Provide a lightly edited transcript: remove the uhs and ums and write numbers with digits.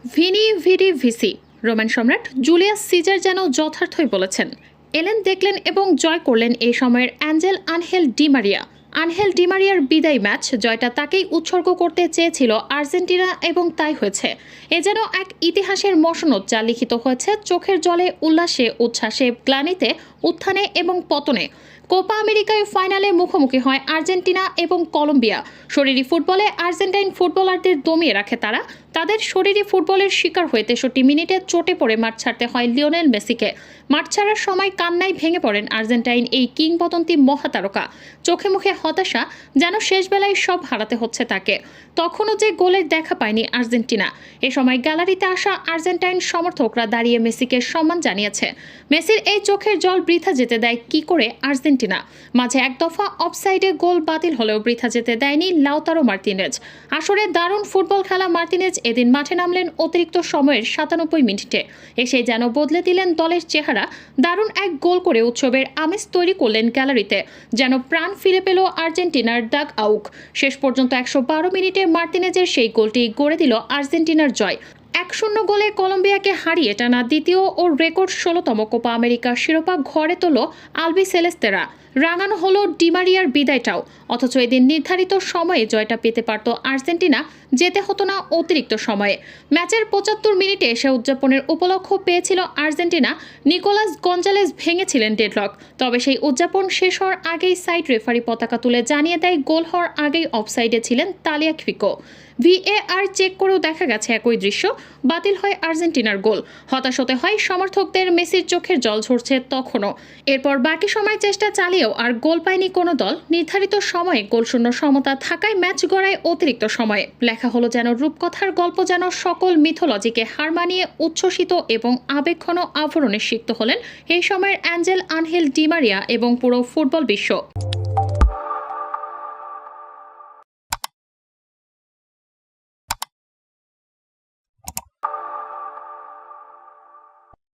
Veni vidi vici Roman সম্রাট Julius caesar যেন যথার্থই বলেছেন। এলেন, দেখলেন এবং জয় করলেন এই সময়ের Angel Angel Di Maria. Angel Di মারিয়ার বিদায়ী ম্যাচ জয়টা তাকেই উৎসর্গ করতে চেয়েছিল আর্জেন্টিনা এবং তাই হয়েছে। এ যেন এক ইতিহাসের মসনদ যা লিখিত হয়েছে চোখের জলে, উল্লাসে, উচ্ছ্বাসে, গ্লানিতে, উত্থানে এবং পতনে। কোপা আমেরিকায় ফাইনালে মুখোমুখি হয় আর্জেন্টিনা এবং কলম্বিয়া। শরীরী ফুটবলে আর্জেন্টাইন ফুটবলারদের দমিয়ে রাখে তারা। তাদের শরীরী ফুটবলের শিকার হয়ে 63 মিনিটে চোটে পড়ে মাঠ ছাড়তে হয় লিওনেল মেসিকে। মাঠ ছাড়ার সময় কান্নায় ভেঙে পড়েন আর্জেন্টাইন এই কিংবদন্তি মহাতারকা। চোখে মুখে হতাশা, যেন শেষ বেলায় সব হারাতে হচ্ছে তাকে। তখনও যে গোলের দেখা পায়নি আর্জেন্টিনা। এ সময় গ্যালারিতে আসা আর্জেন্টাইন সমর্থকরা দাঁড়িয়ে মেসিকে সম্মান জানিয়েছে। মেসির এই চোখের জল বৃথা যেতে দেয় কি করে আর্জেন্টিনা? মাঝে এক দফা অফসাইডে গোল বাতিল হলেও বৃথা যেতে দেয়নি লাউতারো মার্তিনেজ। আসরে দারুণ ফুটবল খেলা মার্তিনেজ এদিন মাঠে নামলেন অতিরিক্ত সময়ের 97 মিনিটে। এসে যেন বদলে দিলেন দলের চেহারা। দারুণ এক গোল করে উৎসবের আমেজ তৈরি করলেন গ্যালারিতে। যেন প্রাণ ফিরে পেল আর্জেন্টিনার ডাগ আউক। শেষ পর্যন্ত 112 মিনিটে মার্তিনেজের সেই গোলটি গড়ে দিল আর্জেন্টিনার জয়। 1-0 গোলে কলম্বিয়াকে হারিয়ে টানা দ্বিতীয় ও রেকর্ড 16তম কোপা আমেরিকার শিরোপা ঘরে তোলো আলবি সেলেস্তেরা। রাঙানো হলো ডিমারিয়ার বিদায়টাও। অথচ এদিন নির্ধারিত সময়ে জয়টা পেতে পারত আর্জেন্টিনা, যেতে হতো না অতিরিক্ত সময়ে। ম্যাচের 75 মিনিটে এসে উদযাপনের উপলক্ষ পেয়েছিল আর্জেন্টিনা। নিকোলাস গঞ্জালেস ভেঙেছিলেন ডেডলক। তবে সেই উদযাপন শেষ হওয়ার আগেই সাইড রেফারি পতাকা তুলে জানিয়ে দেয় গোল হওয়ার আগেই অফসাইডে ছিলেন তালিয়াফিকো। VAR চেক করেও দেখা গেছে একই দৃশ্য। বাতিল হয় আর্জেন্টিনার গোল। হতাশ হতে হয় সমর্থকদের। মেসির চোখের জল ঝরছে তখনও। এরপর বাকি সময় চেষ্টা চালিয়েও আর গোল পায়নি কোনো দল। নির্ধারিত সময়ে গোলশূন্য সমতা থাকায় ম্যাচ গড়ায় অতিরিক্ত সময়ে। লেখা হলো যেন রূপকথার গল্প, যেন সকল মিথোলজিকে হার মানিয়ে উচ্ছ্বসিত এবং আবেগঘন আভরণে সিক্ত হলেন এই সময়ের অ্যাঞ্জেল আনহেল ডি মারিয়া এবং পুরো ফুটবল বিশ্ব।